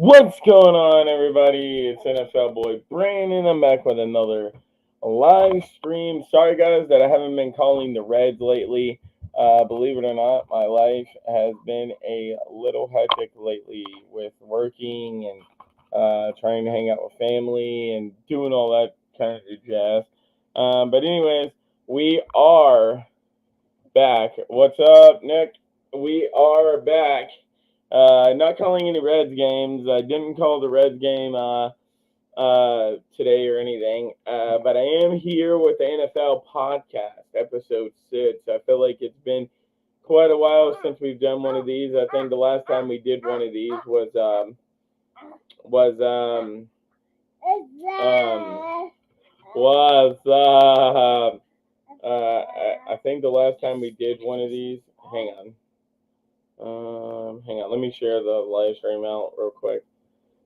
What's going on, everybody? It's NFL boy Brandon. I'm back with another live stream. Sorry, guys, that I haven't been calling the Reds lately. Believe it or not, my life has been a little hectic lately with working and trying to hang out with family and doing all that kind of jazz. But anyways, we are back. What's up, Nick? We are back. Not calling any Reds games. I didn't call the Reds game today or anything, but I am here with the NFL podcast, episode 6. I feel like it's been quite a while since we've done one of these. I think the last time we did one of these was I think the last time we did one of these. Hang on. Let me share the live stream out real quick.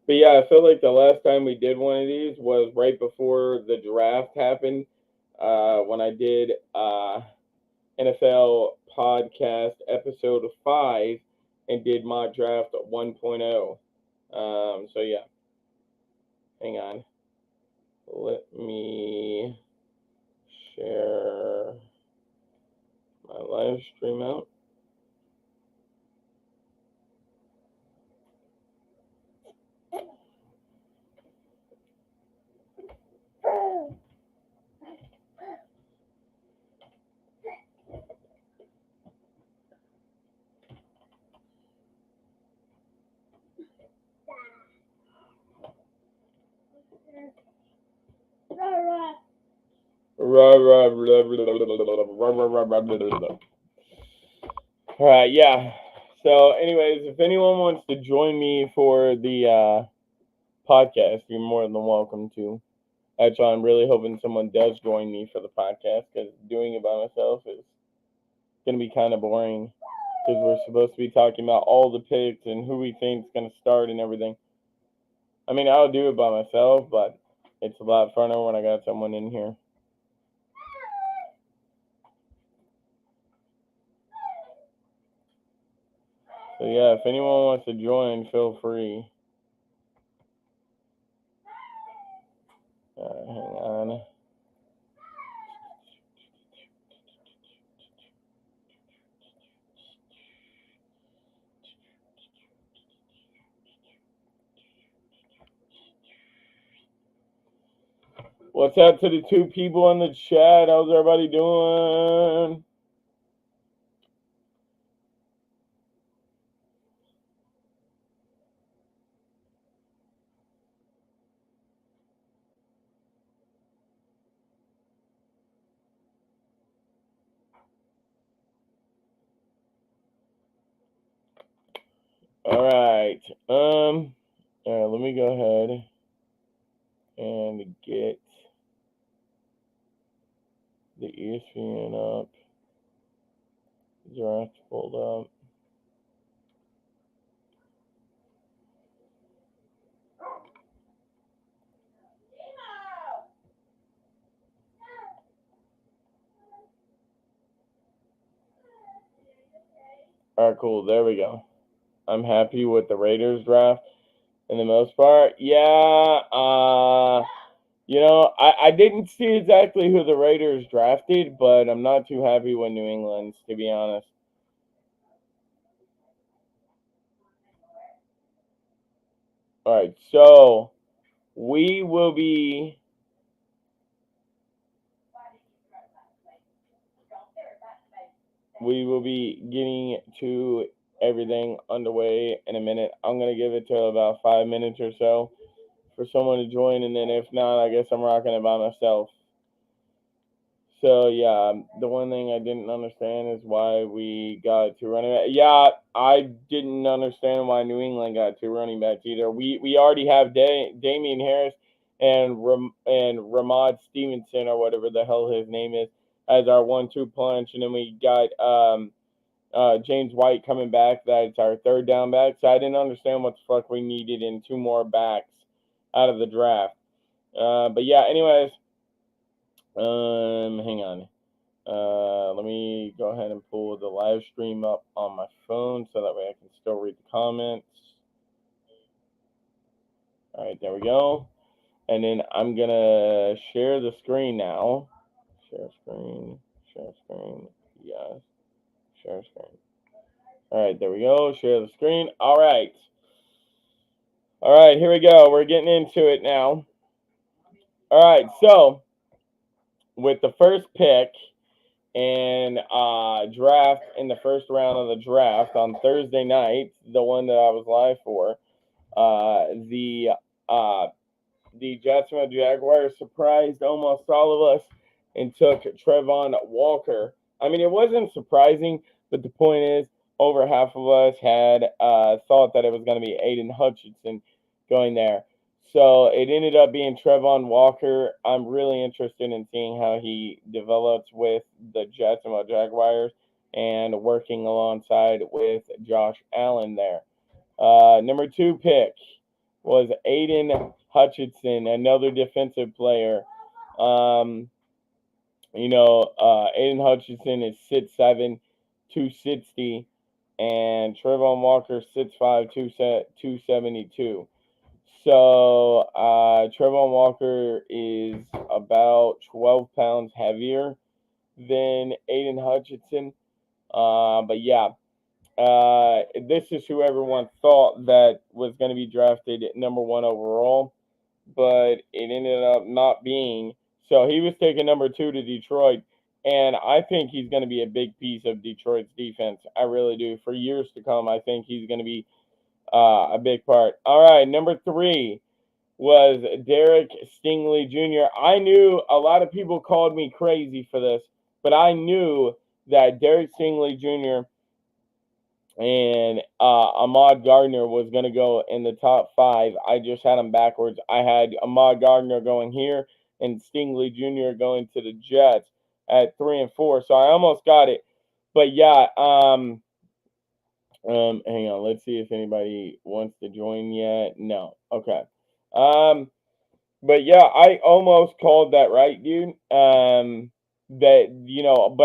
But yeah, I feel like the last time we did one of these was right before the draft happened. When I did NFL podcast episode 5 and did mock draft 1.0. So yeah, hang on. Let me share my live stream out. All right, yeah. So, anyways, if anyone wants to join me for the podcast, you're more than welcome to. Actually, I'm really hoping someone does join me for the podcast because doing it by myself is going to be kind of boring because we're supposed to be talking about all the picks and who we think is going to start and everything. I mean, I'll do it by myself, but it's a lot funner when I got someone in here. So, yeah, if anyone wants to join, feel free. Hang on. What's up to the 2 people in the chat? How's everybody doing? All right. Let me go ahead and get the ESPN up. Draft pulled up. All right, cool. There we go. I'm happy with the Raiders draft in the most part. Yeah. I didn't see exactly who the Raiders drafted, but I'm not too happy with New England's, to be honest. All right, so we will be getting to everything underway in a minute. I'm gonna give it to about 5 minutes or so for someone to join, and then if not, I guess I'm rocking it by myself. So yeah, the one thing I didn't understand is why we got 2 running backs. Yeah, I didn't understand why New England got 2 running backs either. We already have Damian Harris and Ramad Stevenson or whatever the hell his name is as our 1-2 punch, and then we got James White coming back. That's our 3rd down back. So I didn't understand what the fuck we needed in 2 more backs out of the draft. But yeah, anyways. Hang on. Let me go ahead and pull the live stream up on my phone so that way I can still read the comments. All right, there we go. And then I'm going to share the screen now. Share screen. Yes. Share screen. All right, there we go. Share the screen. All right. All right, here we go. We're getting into it now. All right, so with the first pick and draft in the first round of the draft on Thursday night, the one that I was live for, the Jacksonville Jaguars surprised almost all of us and took Trevon Walker. I mean, it wasn't surprising, but the point is, over half of us had thought that it was going to be Aiden Hutchinson going there. So it ended up being Trevon Walker. I'm really interested in seeing how he develops with the Jacksonville Jaguars and working alongside with Josh Allen there. Number 2 pick was Aiden Hutchinson, another defensive player. Aiden Hutchinson is 6'7", 260, and Trevon Walker 6'5", 272. So Trevon Walker is about 12 pounds heavier than Aiden Hutchinson. But yeah, this is who everyone thought that was going to be drafted at number 1 overall, but it ended up not being. So he was taken number 2 to Detroit, and I think he's going to be a big piece of Detroit's defense. I really do. For years to come, I think he's going to be a big part. All right, number 3 was Derek Stingley Jr. I knew a lot of people called me crazy for this, but I knew that Derek Stingley Jr. and Ahmad Gardner was going to go in the top 5. I just had them backwards. I had Ahmad Gardner going here and Stingley Jr. going to the Jets at 3 and 4. So I almost got it. But yeah, hang on. Let's see if anybody wants to join yet. No. Okay. But yeah, I almost called that right, dude. But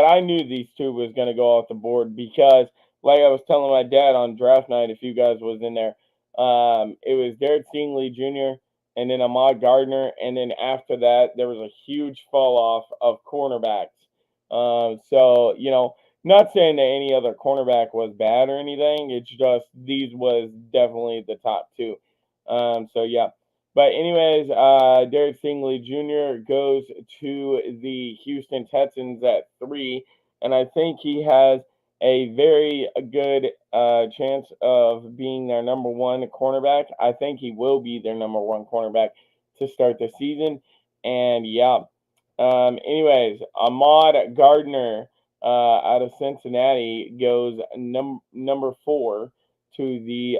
I knew these two was gonna go off the board because, like I was telling my dad on draft night, if you guys was in there, it was Derek Stingley Jr. and then Ahmad Gardner, and then after that there was a huge fall off of cornerbacks. So not saying that any other cornerback was bad or anything. It's just these was definitely the top 2. So yeah. But anyways, Derek Stingley Jr. goes to the Houston Texans at 3, and I think he has a very good chance of being their number 1 cornerback. I think he will be their number 1 cornerback to start the season. And yeah. Anyways, Ahmad Gardner out of Cincinnati goes number 4 to the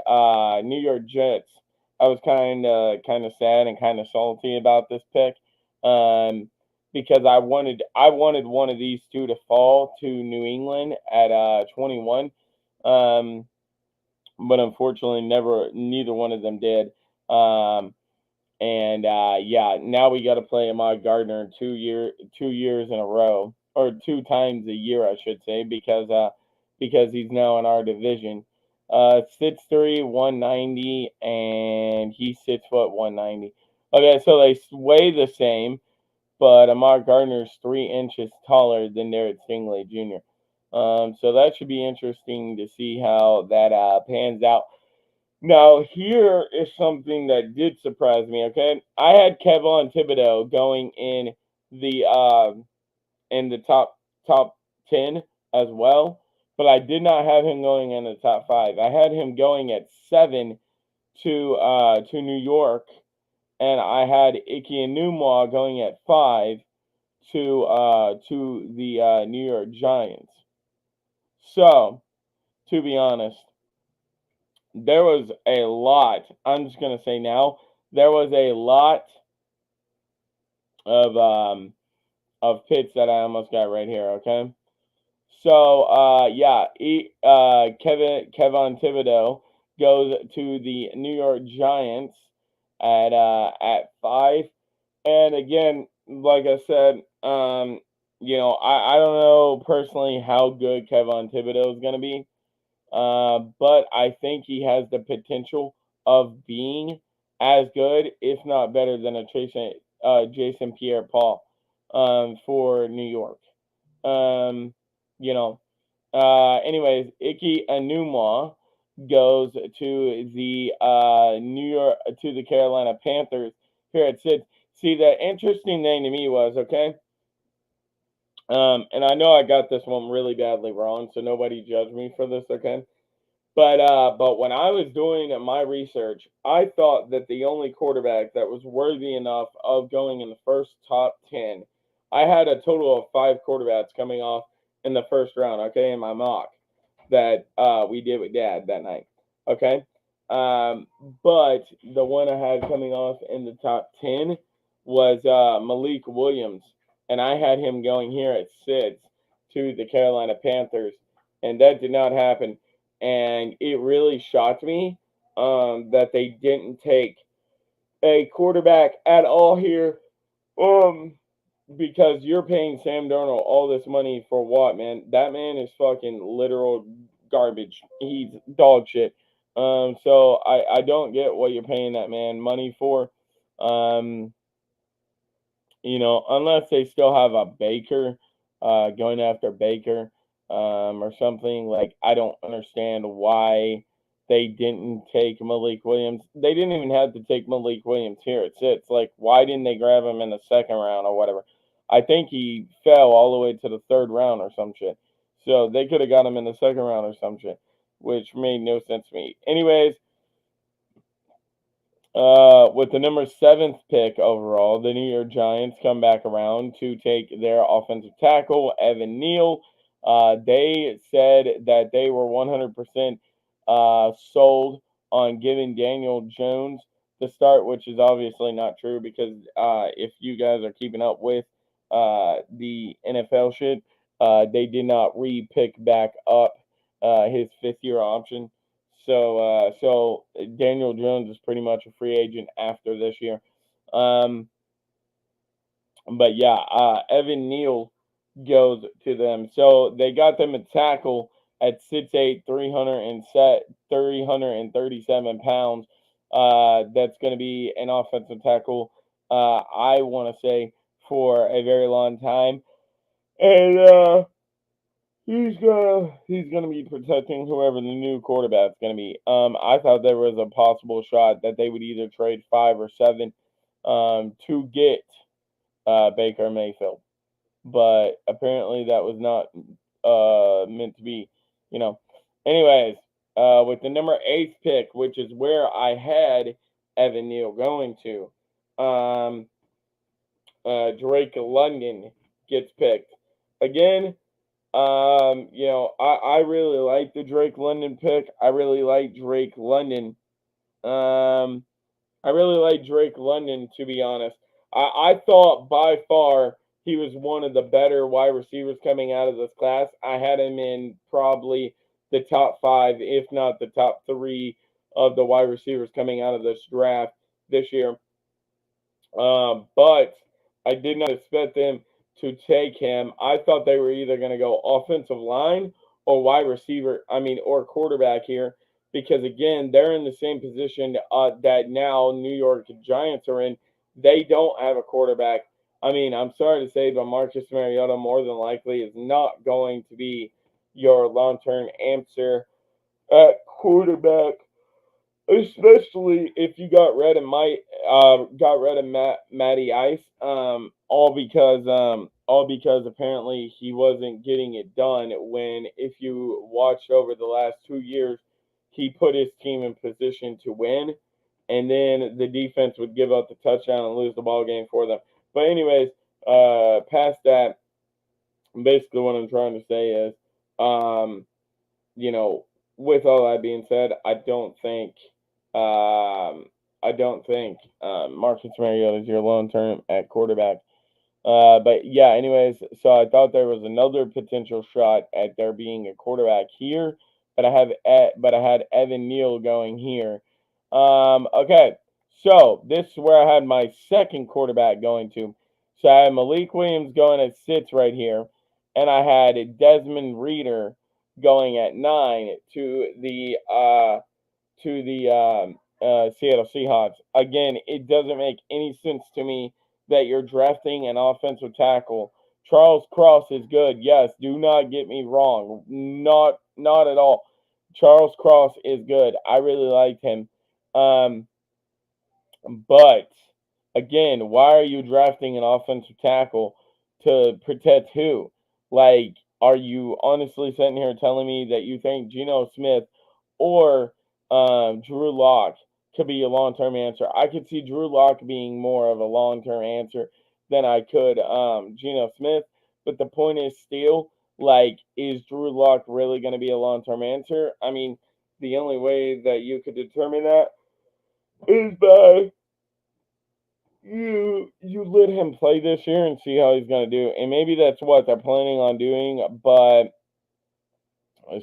New York Jets. I was kind of sad and kind of salty about this pick, because I wanted one of these two to fall to New England at 21, but unfortunately neither one of them did. And yeah, now we got to play Ahmad Gardner 2 years in a row, or 2 times a year, I should say, because he's now in our division. 6'3", 190, and he's 6', 190. Okay, so they weigh the same, but Ahmad Gardner's 3 inches taller than Derek Stingley Jr. So that should be interesting to see how that pans out. Now, here is something that did surprise me. Okay, I had Kevin Thibodeau going in the top 10 as well, but I did not have him going in the top 5. I had him going at 7 to New York, and I had Ike Enumwa going at 5 to the New York Giants. So, to be honest, there was a lot. I'm just gonna say now, there was a lot of picks that I almost got right here. Okay, so yeah, Kevin Thibodeau goes to the New York Giants at 5, and again, like I said, I don't know personally how good Kevin Thibodeau is gonna be. But I think he has the potential of being as good, if not better, than a Jason Pierre-Paul for New York. Um, you know. Anyways, Ike Anuma goes to the Carolina Panthers here at six. See, the interesting thing to me was, okay, and I know I got this one really badly wrong, so nobody judge me for this, okay? But when I was doing my research, I thought that the only quarterback that was worthy enough of going in the first top 10, I had a total of 5 quarterbacks coming off in the first round, okay, in my mock that we did with Dad that night, okay? Um, but the one I had coming off in the top 10 was Malik Williams, and I had him going here at 6 to the Carolina Panthers, and that did not happen. And it really shocked me that they didn't take a quarterback at all here. Um, because you're paying Sam Darnold all this money for what, man? That man is fucking literal garbage. He's dog shit. So I don't get what you're paying that man money for. Um, unless they still have a Baker, going after Baker, or something. Like, I don't understand why they didn't take Malik Williams. They didn't even have to take Malik Williams here at six. Like, why didn't they grab him in the second round or whatever? I think he fell all the way to the third round or some shit. So they could have got him in the second round or some shit, which made no sense to me. Anyways, with the number 7th pick overall, the New York Giants come back around to take their offensive tackle, Evan Neal. They said that they were 100% sold on giving Daniel Jones the start, which is obviously not true because if you guys are keeping up with the NFL shit, they did not re-pick back up his 5th-year option. So Daniel Jones is pretty much a free agent after this year. Um, but yeah, Evan Neal goes to them. So they got them a tackle at 6'8", 337 pounds. That's going to be an offensive tackle, I want to say, for a very long time. And he's gonna be protecting whoever the new quarterback's gonna be. I thought there was a possible shot that they would either trade 5 or 7 to get Baker Mayfield, but apparently that was not meant to be. You know. Anyways, with the number 8th pick, which is where I had Evan Neal going to, Drake London gets picked again. I really like the Drake London pick. I really like Drake London. Um, I really like Drake London, to be honest. I thought by far he was one of the better wide receivers coming out of this class. I had him in probably the top 5, if not the top 3 of the wide receivers coming out of this draft this year. But I did not expect them to take him. I thought they were either going to go offensive line or wide receiver, or quarterback here, because again, they're in the same position that now New York Giants are in. They don't have a quarterback. I'm sorry to say, but Marcus Mariota more than likely is not going to be your long-term answer at quarterback, especially if you got rid of Matty Ice, all because apparently he wasn't getting it done. When, if you watched over the last 2 years, he put his team in position to win, and then the defense would give up the touchdown and lose the ball game for them. But anyways, past that, basically what I'm trying to say is, um, you know, with all that being said, I don't think Marcus Mariota is your long term at quarterback. But yeah, anyways, so I thought there was another potential shot at there being a quarterback here, but I had Evan Neal going here. Okay, so this is where I had my second quarterback going to. So I had Malik Williams going at 6 right here, and I had Desmond Reader going at 9 to the Seattle Seahawks. Again, it doesn't make any sense to me that you're drafting an offensive tackle. Charles Cross is good. Yes, do not get me wrong. Not at all. Charles Cross is good. I really liked him. Um, but again, why are you drafting an offensive tackle to protect who? Like, are you honestly sitting here telling me that you think Geno Smith or Drew Lock could be a long term answer? I could see Drew Lock being more of a long term answer than I could Geno Smith. But the point is still, like, is Drew Lock really going to be a long term answer? I mean, the only way that you could determine that is by you let him play this year and see how he's going to do. And maybe that's what they're planning on doing. But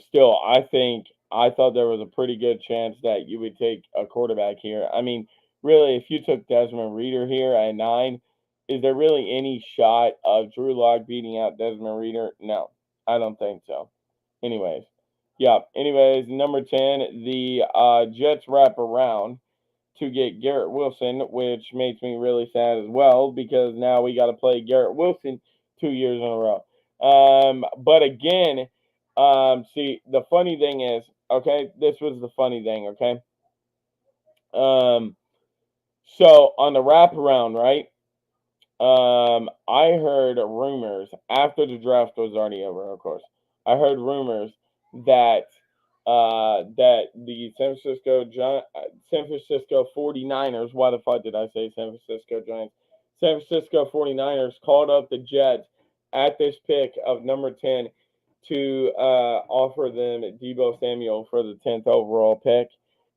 still, I thought there was a pretty good chance that you would take a quarterback here. I mean, really, if you took Desmond Reader here at 9, is there really any shot of Drew Lock beating out Desmond Reader? No, I don't think so. Anyways, yeah. Anyways, number 10, the Jets wrap around to get Garrett Wilson, which makes me really sad as well because now we got to play Garrett Wilson 2 years in a row. But again, see, the funny thing is, okay, this was the funny thing, okay? Um, so on the wraparound, right? I heard rumors after the draft was already over, of course. I heard rumors that that the San Francisco 49ers, why the fuck did I say San Francisco Giants? San Francisco 49ers called up the Jets at this pick of number 10 to offer them Deebo Samuel for the 10th overall pick,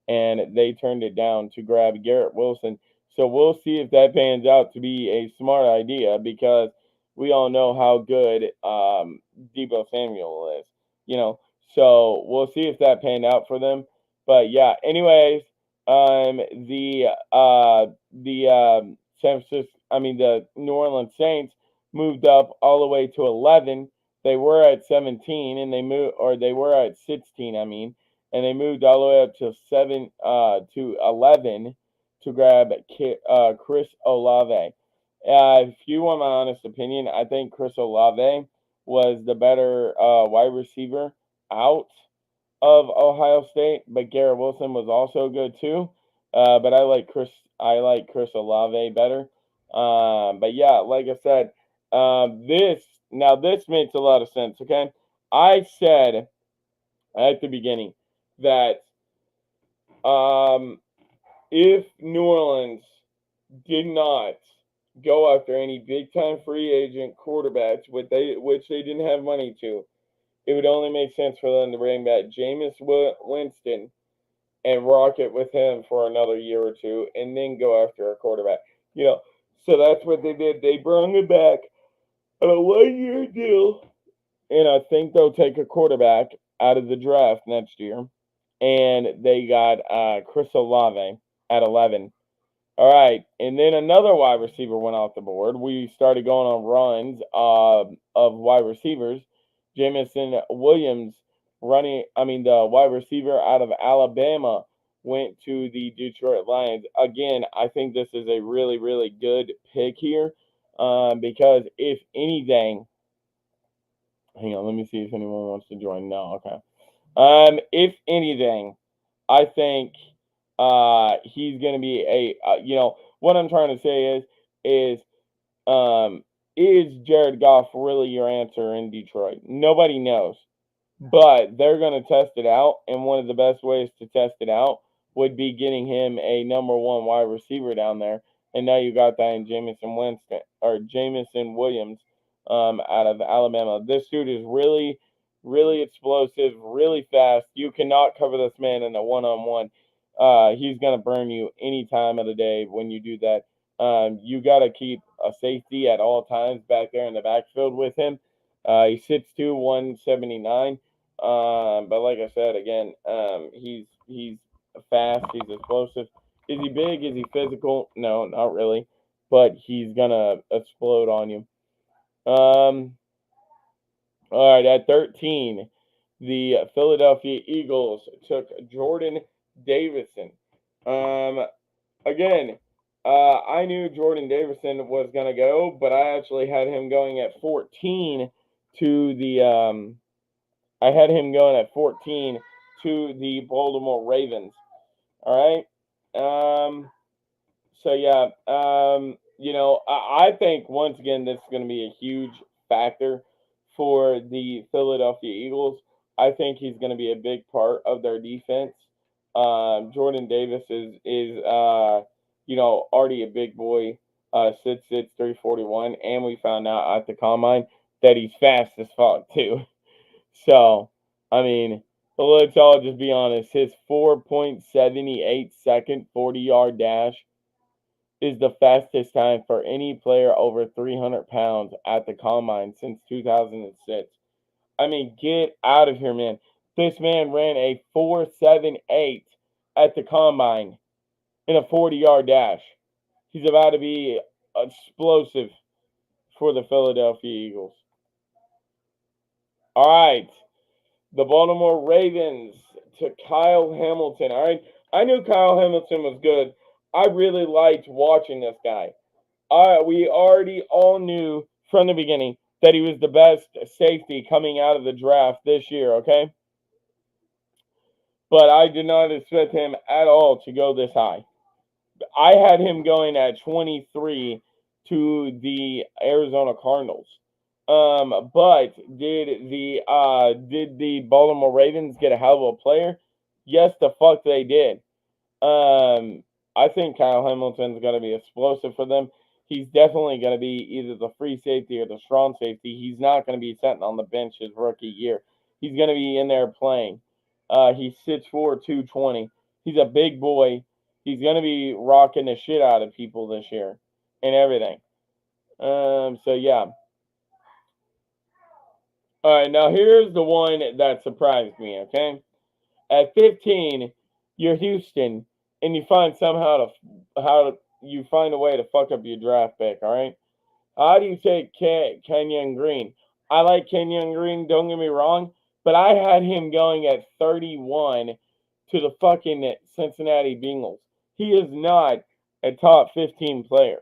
and they turned it down to grab Garrett Wilson. So we'll see if that pans out to be a smart idea because we all know how good Deebo Samuel is. You know, so we'll see if that panned out for them. But yeah, anyways, the New Orleans Saints moved up all the way to 11. They were at 17 and they were at 16, I mean, and they moved all the way up to 11 to grab Chris Olave. If you want my honest opinion, I think Chris Olave was the better wide receiver out of Ohio State, but Garrett Wilson was also good too. But I like Chris Olave better. But yeah, like I said, this makes a lot of sense. Okay, I said at the beginning that um, if New Orleans did not go after any big time free agent quarterbacks, which they didn't have money to, it would only make sense for them to bring back Jameis Winston and rock it with him for another year or two, and then go after a quarterback. You know, so that's what they did. They brought him back on a 1 year deal, and I think they'll take a quarterback out of the draft next year. And they got Chris Olave at 11. All right, and then another wide receiver went off the board. We started going on runs of wide receivers. Jamison Williams, the wide receiver out of Alabama, went to the Detroit Lions. Again, I think this is a really, really good pick here because if anything, hang on, let me see if anyone wants to join. No, okay. If anything, I think he's going to be what I'm trying to say is um, is Jared Goff really your answer in Detroit? Nobody knows, but they're going to test it out, and one of the best ways to test it out would be getting him a number one wide receiver down there, and now you got that in Jamison Williams out of Alabama. This dude is really, really explosive, really fast. You cannot cover this man in a one-on-one. He's going to burn you any time of the day when you do that. You got to keep a safety at all times back there in the backfield with him. He's 6'2", 179. But like I said, again, he's fast, he's explosive. Is he big? Is he physical? No, not really. But he's gonna explode on you. All right, at 13, the Philadelphia Eagles took Jordan Davison. Again, I knew Jordan Davison was going to go, but I actually had him going at 14 to the I had him going at 14 to the Baltimore Ravens. All right. So yeah, I think once again this is going to be a huge factor for the Philadelphia Eagles. I think he's going to be a big part of their defense. Jordan Davis is already a big boy, 6'6", 341, and we found out at the combine that he's fast as fuck too. So, I mean, let's all just be honest. His 4.78-second 40-yard dash is the fastest time for any player over 300 pounds at the combine since 2006. I mean, get out of here, man. This man ran a 4.78 at the combine in a 40-yard dash. He's about to be explosive for the Philadelphia Eagles. All right. The Baltimore Ravens to Kyle Hamilton. All right. I knew Kyle Hamilton was good. I really liked watching this guy. We already all knew from the beginning that he was the best safety coming out of the draft this year, okay? But I did not expect him at all to go this high. I had him going at 23 to the Arizona Cardinals. But did the Baltimore Ravens get a hell of a player? Yes, the fuck they did. I think Kyle Hamilton's going to be explosive for them. He's definitely going to be either the free safety or the strong safety. He's not going to be sitting on the bench his rookie year. He's going to be in there playing. He's 6'4", 220. He's a big boy. He's going to be rocking the shit out of people this year and everything. So yeah. All right, now here's the one that surprised me, okay? At 15, you're Houston, and you find you find a way to fuck up your draft pick. All right, how do you take Kenyon Green? I like Kenyon Green. Don't get me wrong, but I had him going at 31 to the fucking Cincinnati Bengals. He is not a top 15 player.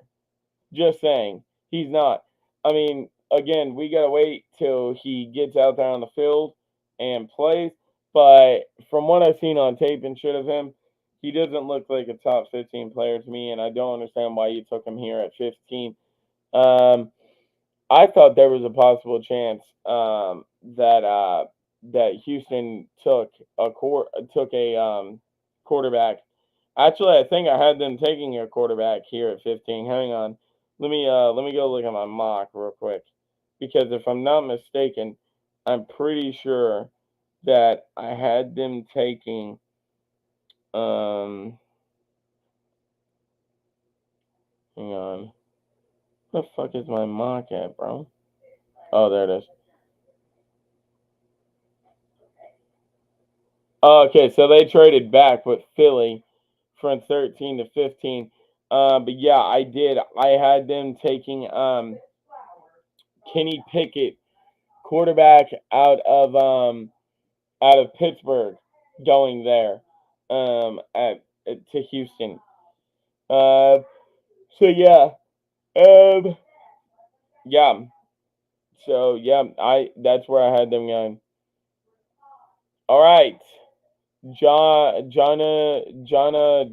Just saying, he's not. I mean, again, we gotta wait till he gets out there on the field and plays. But from what I've seen on tape and shit of him, he doesn't look like a top 15 player to me, and I don't understand why you took him here at 15. Um, I thought there was a possible chance that Houston took a quarterback. Actually, I think I had them taking a quarterback here at 15. Hang on, let me go look at my mock real quick, because if I'm not mistaken, I'm pretty sure that I had them taking hang on. Where the fuck is my mock at, bro? Oh, there it is. Okay, so they traded back with Philly from 13 to 15. But yeah, I did. I had them taking Kenny Pickett, quarterback out of Pittsburgh, going there to Houston. Uh, so yeah, um, yeah. So yeah, I that's where I had them going. All right, Jonna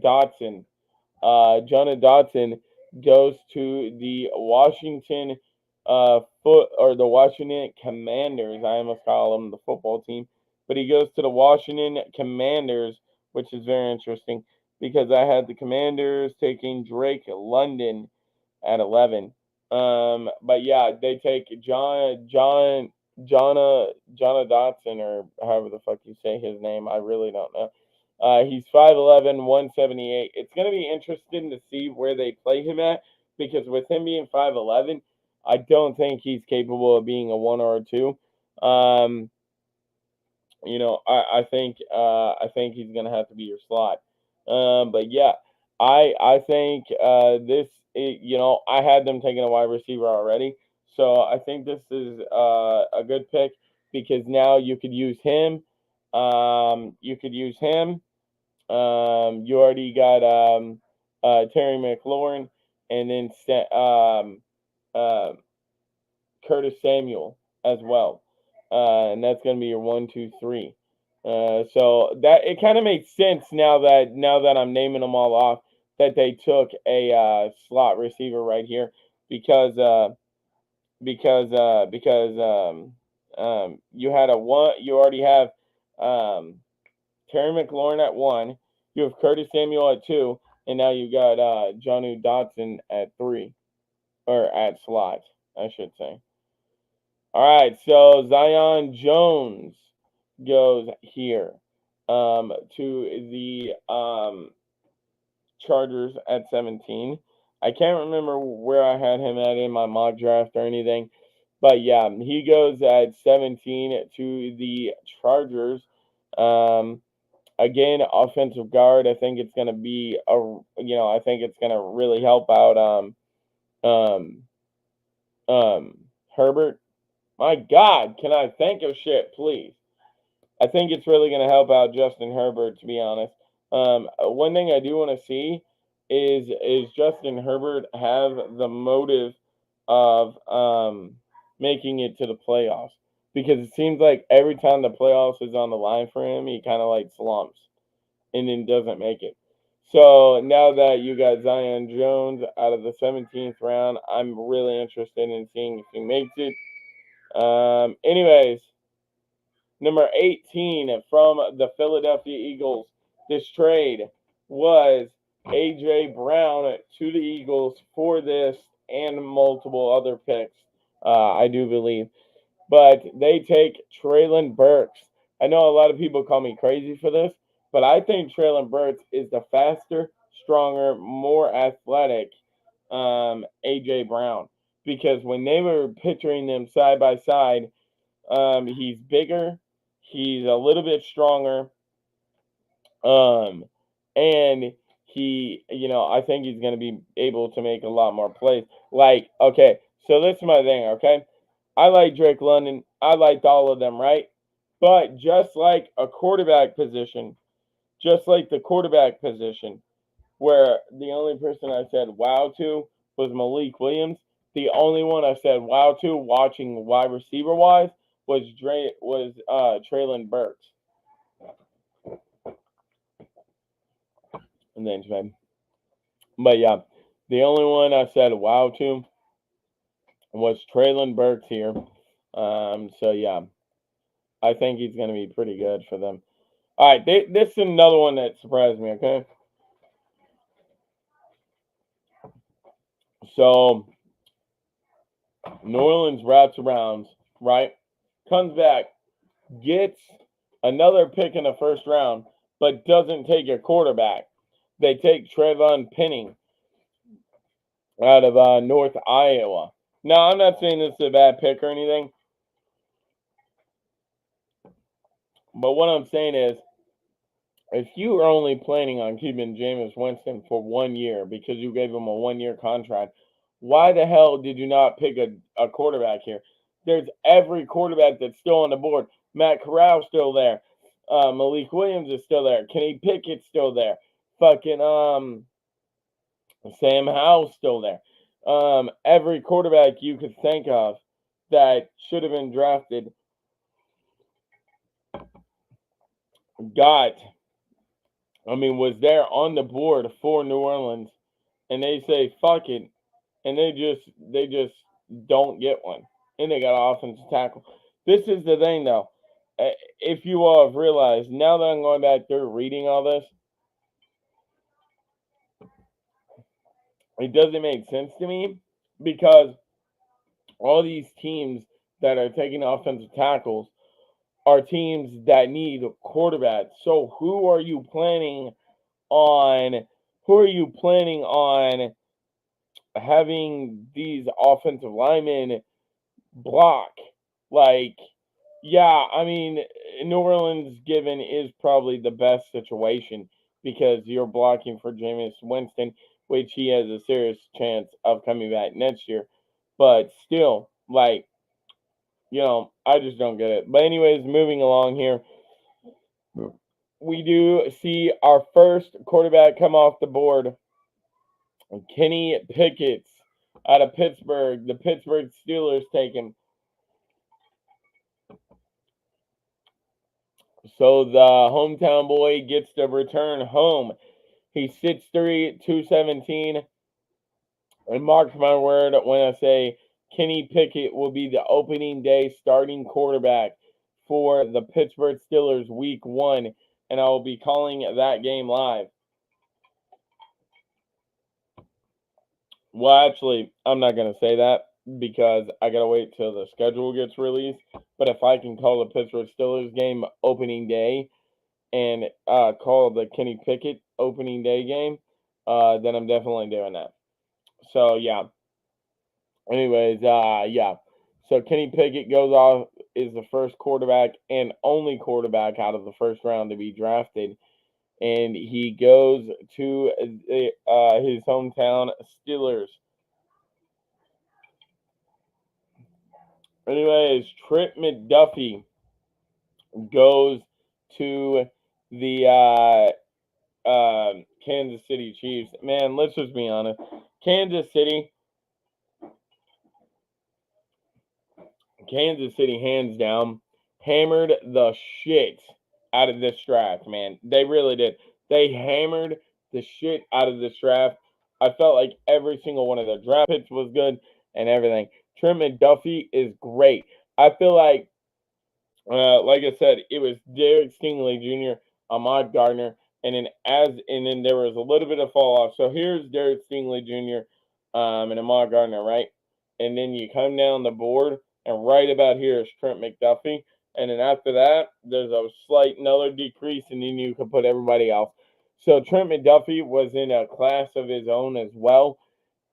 Dotson. Jonah Dotson goes to the Washington the Washington Commanders. I almost call them the football team, but he goes to the Washington Commanders, which is very interesting because I had the Commanders taking Drake London at 11. But yeah, they take Jonah Dotson, or however the fuck you say his name. I really don't know. He's 5'11", 178. It's going to be interesting to see where they play him at, because with him being 5'11", I don't think he's capable of being a 1 or a 2. I think he's going to have to be your slot. But yeah, I think I had them taking a wide receiver already, so I think this is a good pick, because now you could use him. You could use him You already got Terry McLaurin, and then uh, Curtis Samuel as well, and that's going to be your 1, 2, 3. So that it kind of makes sense now that I'm naming them all off that they took a slot receiver right here because you had a one you already have um, Terry McLaurin at 1, you have Curtis Samuel at 2, and now you got Jonnu Dotson at 3 or at slot, I should say. All right, so Zion Jones goes here to the Chargers at 17. I can't remember where I had him at in my mock draft or anything, but yeah, he goes at 17 to the Chargers. Um, Again, offensive guard. I think it's going to be I think it's going to really help out um, Herbert. My God, can I think of shit, please? I think it's really going to help out Justin Herbert, to be honest. One thing I do want to see is Justin Herbert have the motive of making it to the playoffs, because it seems like every time the playoffs is on the line for him, he kind of like slumps and then doesn't make it. So now that you got Zion Jones out of the 17th round, I'm really interested in seeing if he makes it. Anyways, number 18 from the Philadelphia Eagles. This trade was A.J. Brown to the Eagles for this and multiple other picks, I do believe. But they take Treylon Burks. I know a lot of people call me crazy for this, but I think Treylon Burks is the faster, stronger, more athletic A.J. Brown. Because when they were picturing them side by side, he's bigger, he's a little bit stronger, and I think he's going to be able to make a lot more plays. Like, okay, so this is my thing, okay? I like Drake London. I liked all of them, right? But just like a quarterback position, just like the quarterback position, where the only person I said wow to was Malik Williams. The only one I said wow to watching wide receiver wise was Treylon Burks. And then, but yeah, the only one I said wow to was Treylon Burks here. So yeah, I think he's going to be pretty good for them. All right, this is another one that surprised me. Okay, so New Orleans wraps around, right? Comes back, gets another pick in the first round, but doesn't take a quarterback. They take Trevon Penning out of North Iowa. Now, I'm not saying this is a bad pick or anything, but what I'm saying is, if you are only planning on keeping Jameis Winston for 1 year because you gave him a 1 year contract, why the hell did you not pick a quarterback here? There's every quarterback that's still on the board. Matt Corral's still there. Malik Williams is still there. Kenny Pickett's still there. Fucking Sam Howell's still there. Every quarterback you could think of that should have been drafted was there on the board for New Orleans, and they say fuck it, and they just don't get one, and they got an offensive tackle. This is the thing, though. If you all have realized, now that I'm going back through reading all this, it doesn't make sense to me because all these teams that are taking offensive tackles are teams that need quarterbacks. So who are you planning on? Who are you planning on having these offensive linemen block? Like, yeah, I mean, New Orleans given is probably the best situation because you're blocking for Jameis Winston, which he has a serious chance of coming back next year. But still, like, I just don't get it. But anyways, moving along here. we do see our first quarterback come off the board. Kenny Pickett out of Pittsburgh. The Pittsburgh Steelers take him. So the hometown boy gets to return home. He's 6'3", 217. And mark my word when I say Kenny Pickett will be the opening day starting quarterback for the Pittsburgh Steelers week 1. And I will be calling that game live. Well, actually, I'm not going to say that because I got to wait till the schedule gets released. But if I can call the Pittsburgh Steelers game opening day and call the Kenny Pickett opening day game, then I'm definitely doing that. So, yeah. Anyways, yeah. So Kenny Pickett goes off, is the first quarterback and only quarterback out of the first round to be drafted. And he goes to his hometown Steelers. Anyways, Trent McDuffie goes to the Kansas City Chiefs. Man, let's just be honest. Kansas City, hands down, hammered the shit out of this draft, man. They really did. They hammered the shit out of this draft. I felt like every single one of the draft picks was good and everything. Trent McDuffie is great. I feel like I said, it was Derek Stingley Jr., Ahmad Gardner, and then there was a little bit of fall off. So here's Derek Stingley Jr. And Ahmad Gardner, right? And then you come down the board, and right about here is Trent McDuffie. And then after that, there's a slight another decrease, and then you can put everybody else. So Trent McDuffie was in a class of his own as well,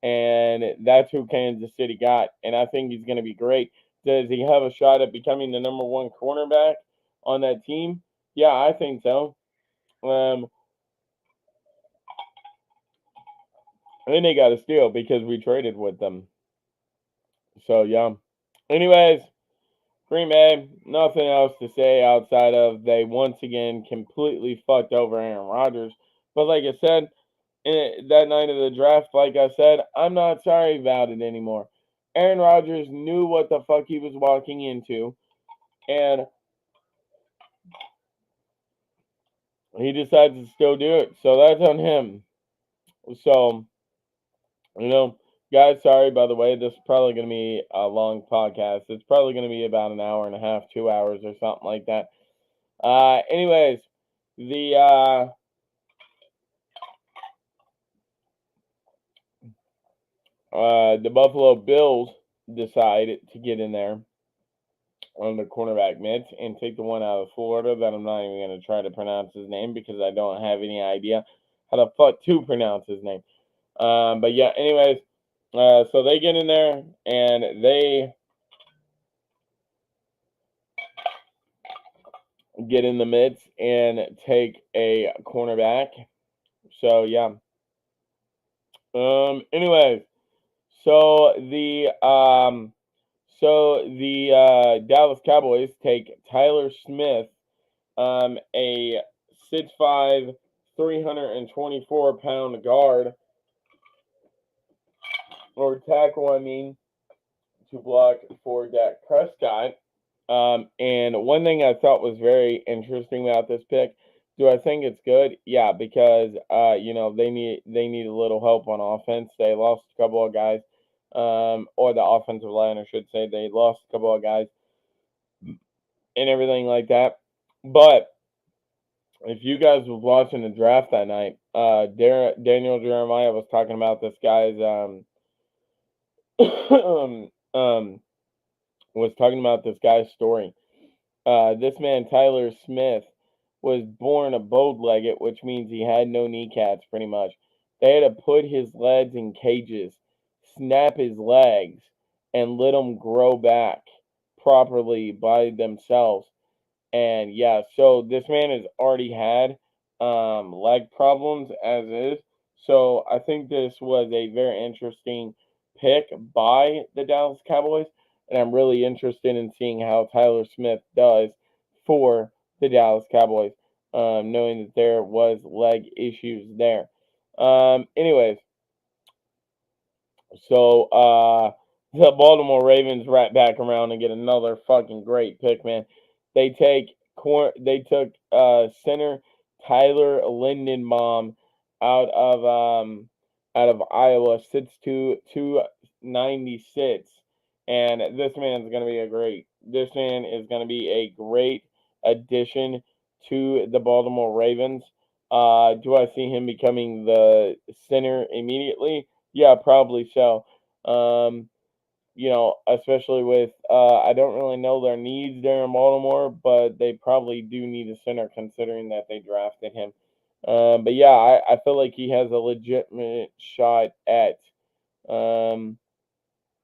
and that's who Kansas City got. And I think he's going to be great. Does he have a shot at becoming the number one cornerback on that team? Yeah, I think so. And then they got a steal because we traded with them. So, yeah. Anyways, Green Bay, nothing else to say outside of they once again completely fucked over Aaron Rodgers. But like I said, that night of the draft, like I said, I'm not sorry about it anymore. Aaron Rodgers knew what the fuck he was walking into, and he decides to still do it. So that's on him. So, guys, sorry, by the way, this is probably going to be a long podcast. It's probably going to be about an hour and a half, 2 hours or something like that. Anyways, the Buffalo Bills decide to get in there on the cornerback mitts and take the one out of Florida that I'm not even going to try to pronounce his name because I don't have any idea how the fuck to pronounce his name. But yeah, anyways, so they get in there and they get in the midst and take a cornerback. So yeah. Anyways, so the Dallas Cowboys take Tyler Smith, a 6'5", 324-pound guard or tackle, to block for Dak Prescott. And one thing I thought was very interesting about this pick, do I think it's good? Yeah, because they need a little help on offense. They lost a couple of guys, or the offensive line, I should say. They lost a couple of guys and everything like that. But if you guys was watching the draft that night, Daniel Jeremiah was talking about this guy's was talking about this guy's story. This man, Tyler Smith, was born a bow-legged, which means he had no kneecaps, pretty much. They had to put his legs in cages, snap his legs, and let them grow back properly by themselves. And yeah, so this man has already had leg problems as is. So I think this was a very interesting pick by the Dallas Cowboys. And I'm really interested in seeing how Tyler Smith does for the Dallas Cowboys. knowing that there was leg issues there. Anyways, so the Baltimore Ravens right back around and get another fucking great pick, man. They took center Tyler Lindenbaum out of Iowa, 6'2", 296, and this man is gonna be a great addition to the Baltimore Ravens. Do I see him becoming the center immediately? Yeah, probably so. Um, especially with I don't really know their needs there in Baltimore, but they probably do need a center considering that they drafted him. But yeah, I feel like he has a legitimate shot at um,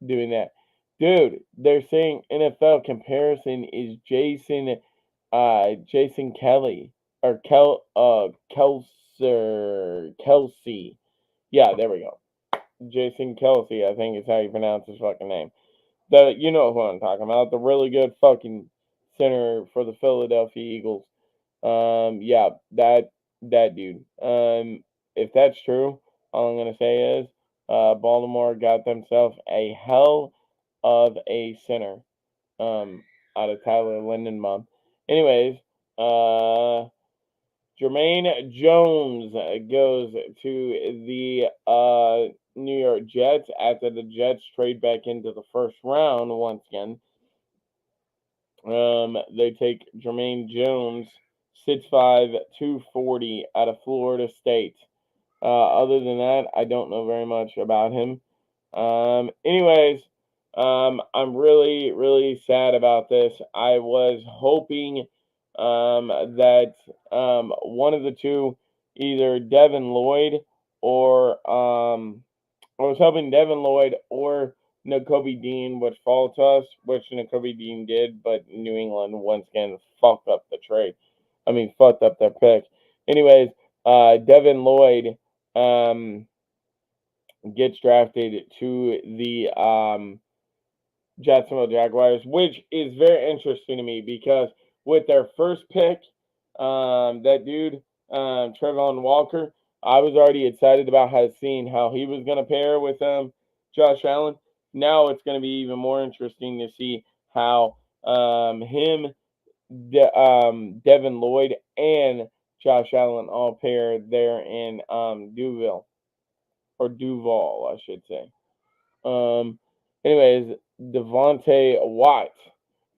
doing that. Dude, they're saying NFL comparison is Jason Kelly or Kelsey. Yeah, there we go. Jason Kelsey, I think is how you pronounce his fucking name. You know who I'm talking about. The really good fucking center for the Philadelphia Eagles. Yeah, that dude. If that's true, all I'm gonna say is, Baltimore got themselves a hell of a center. Um, out of Tyler Lindenbaum. Anyways, Jermaine Jones goes to the New York Jets after the Jets trade back into the first round once again. They take Jermaine Jones, 6'5", 240 out of Florida State. Other than that, I don't know very much about him. Anyways, I'm really, really sad about this. I was hoping that one of the two, either Devin Lloyd or I was hoping Devin Lloyd or Nakobe Dean would fall to us, which Nakobe Dean did, but New England once again fucked up the trade. I mean, fucked up their pick. Anyways, Devin Lloyd um, gets drafted to the Jacksonville Jaguars, which is very interesting to me because with their first pick, that dude, Trevon Walker, I was already excited about seeing how he was going to pair with Josh Allen. Now it's going to be even more interesting to see how Devin Lloyd, and Josh Allen all pair there in Duval, I should say. Um, anyways, Devontae Watt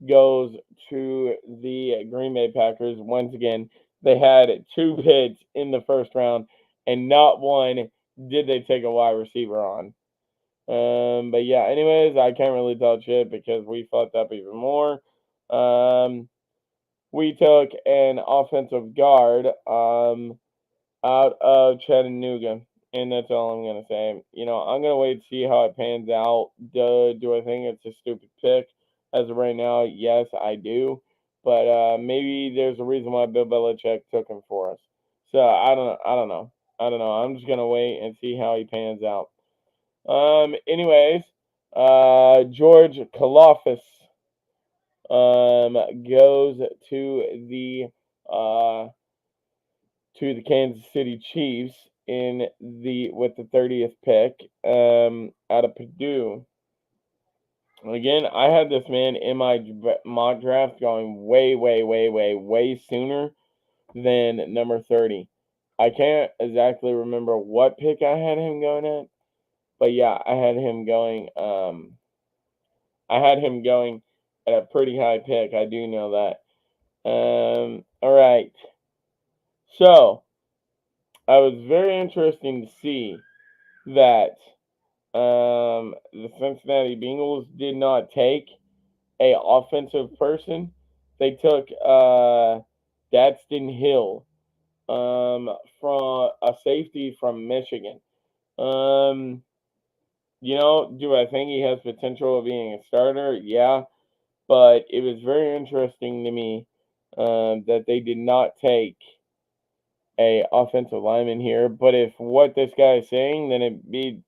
goes to the Green Bay Packers. Once again, they had two picks in the first round, and not one did they take a wide receiver on. But yeah, anyways, I can't really tell shit because we fucked up even more. We took an offensive guard out of Chattanooga. And that's all I'm gonna say. I'm gonna wait to see how it pans out. Do I think it's a stupid pick? As of right now, yes, I do. But maybe there's a reason why Bill Belichick took him for us. So I don't know. I'm just gonna wait and see how he pans out. Anyways, George Kalafis goes uh to the Kansas City Chiefs with the 30th pick out of Purdue. Again, I had this man in my mock draft going way, way, way, way, way sooner than number 30. I can't exactly remember what pick I had him going at, but yeah, I had him going. I had him going at a pretty high pick. I do know that. All right. So I was very interesting to see that the Cincinnati Bengals did not take a offensive person. They took Daxton Hill from a safety from Michigan. Um, do I think he has potential of being a starter? Yeah, but it was very interesting to me that they did not take a offensive lineman here. But if what this guy is saying, then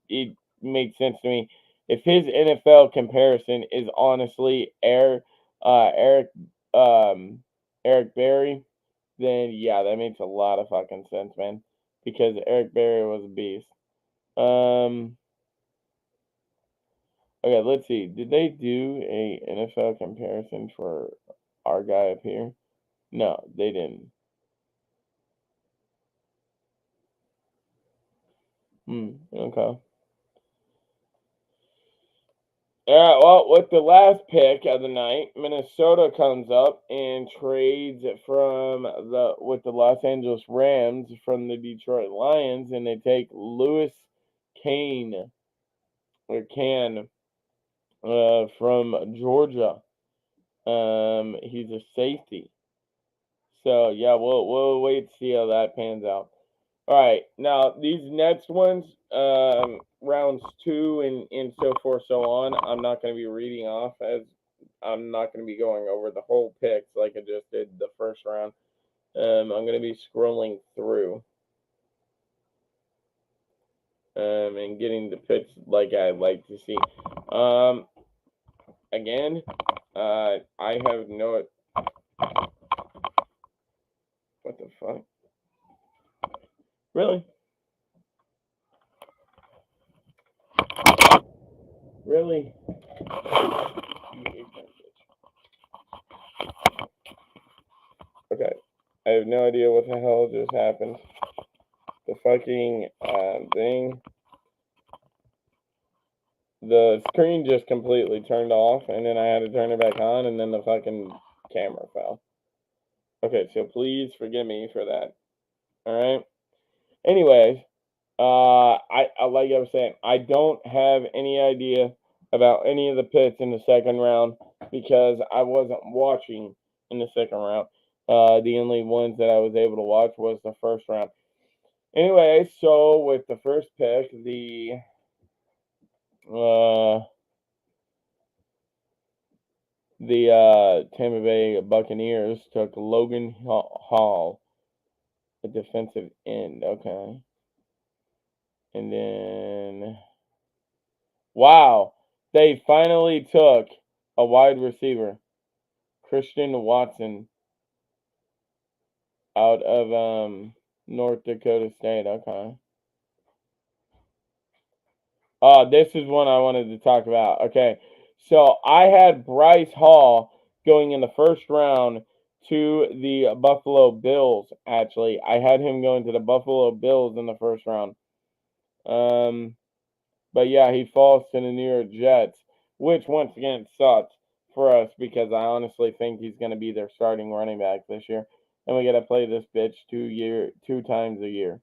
it makes sense to me. If his NFL comparison is honestly Eric Berry, then yeah, that makes a lot of fucking sense, man. Because Eric Berry was a beast. Okay, let's see. Did they do a NFL comparison for our guy up here? No, they didn't. Okay. All right, well, with the last pick of the night, Minnesota comes up and trades with the Los Angeles Rams from the Detroit Lions, and they take Lewis Kane or Can from Georgia. He's a safety. So yeah, we'll wait to see how that pans out. All right, now these next ones, rounds 2 and so forth, so on. I'm not going to be reading off, as I'm not going to be going over the whole picks like I just did the first round. I'm going to be scrolling through, and getting the picks like I'd like to see. Again, I have no. What the fuck? Really? Really? Okay. I have no idea what the hell just happened. The fucking thing. The screen just completely turned off, and then I had to turn it back on, and then the fucking camera fell. Okay, so please forgive me for that. All right. Anyways, I like I was saying, I don't have any idea about any of the picks in the second round because I wasn't watching in the second round. The only ones that I was able to watch was the first round. Anyway, so with the first pick, the Tampa Bay Buccaneers took Logan Hall, a defensive end. Okay. And then, wow, they finally took a wide receiver, Christian Watson, out of North Dakota State. Okay. This is one I wanted to talk about. Okay. So I had Bryce Hall going in the first round to the Buffalo Bills, actually. I had him going to the Buffalo Bills in the first round. But yeah, he falls to the New York Jets, which once again sucks for us because I honestly think he's going to be their starting running back this year. And we got to play this bitch 2 times a year.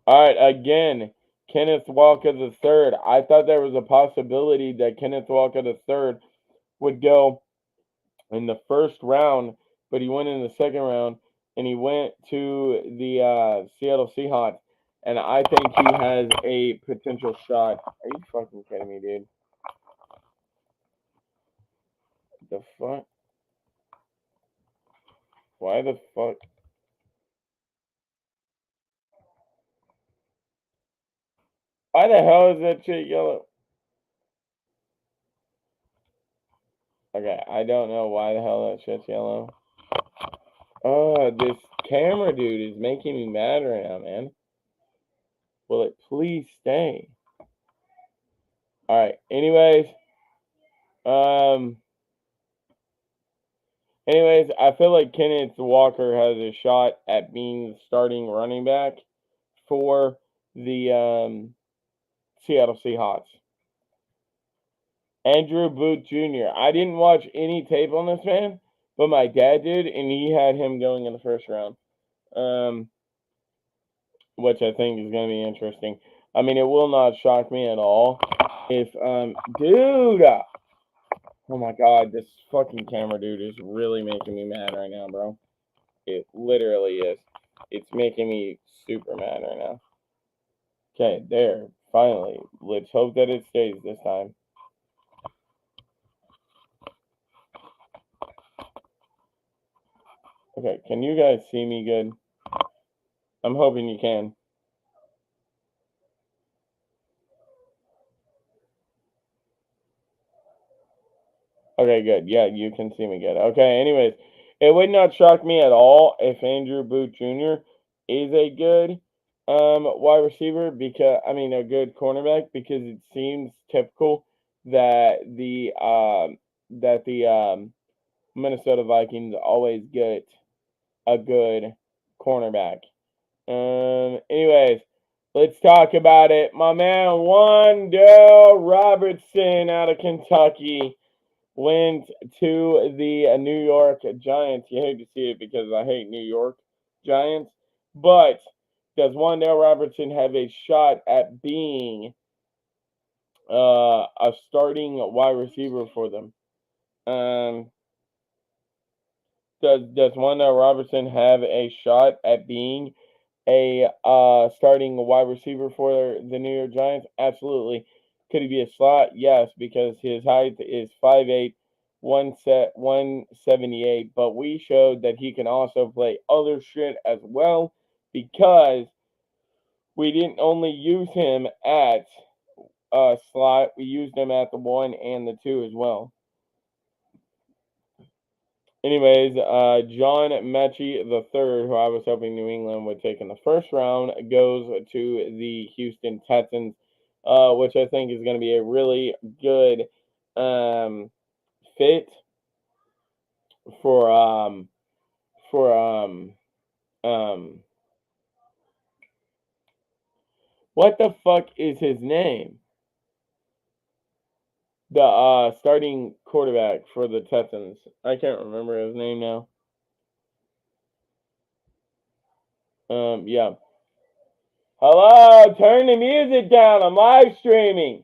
All right, again, Kenneth Walker III. I thought there was a possibility that Kenneth Walker III would go in the first round, but he went in the second round, and he went to the Seattle Seahawks. And I think he has a potential shot. Are you fucking kidding me, dude? The fuck? Why the fuck? Why the hell is that shit yellow? Okay, I don't know why the hell that shit's yellow. Oh, this camera dude is making me mad right now, man. Will it please stay? All right. Um. Anyways, I feel like Kenneth Walker has a shot at being the starting running back for the Seattle Seahawks. Andrew Booth Jr. I didn't watch any tape on this man, but my dad did, and he had him going in the first round, which I think is going to be interesting. I mean, it will not shock me at all if, dude, oh my god, this fucking camera dude is really making me mad right now, bro. It literally is. It's making me super mad right now. Okay, there. Finally. Let's hope that it stays this time. Okay, can you guys see me good? I'm hoping you can. Okay, good. Yeah, you can see me good. Okay, anyways, it would not shock me at all if Andrew Booth Jr. is a good wide receiver because I mean a good cornerback because it seems typical that the Minnesota Vikings always get a good cornerback. Anyways, let's talk about it. My man Wan'Dale Robertson out of Kentucky went to the New York Giants. You hate to see it because I hate New York Giants, but does Wan'Dale Robertson have a shot at being a starting wide receiver for them? Um, does Wan'Dale Robertson have a shot at being a starting wide receiver for the New York Giants? Absolutely. Could he be a slot? Yes, because his height is 5'8", 178. But we showed that he can also play other shit as well because we didn't only use him at slot, we used him at the 1 and the 2 as well. Anyways, John Mechie the third, who I was hoping New England would take in the first round, goes to the Houston Texans, which I think is going to be a really good fit for for what the fuck is his name? The starting quarterback for the Texans. I can't remember his name now. Yeah. Hello, turn the music down. I'm live streaming.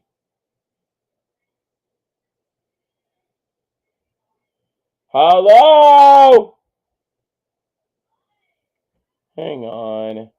Hello. Hang on.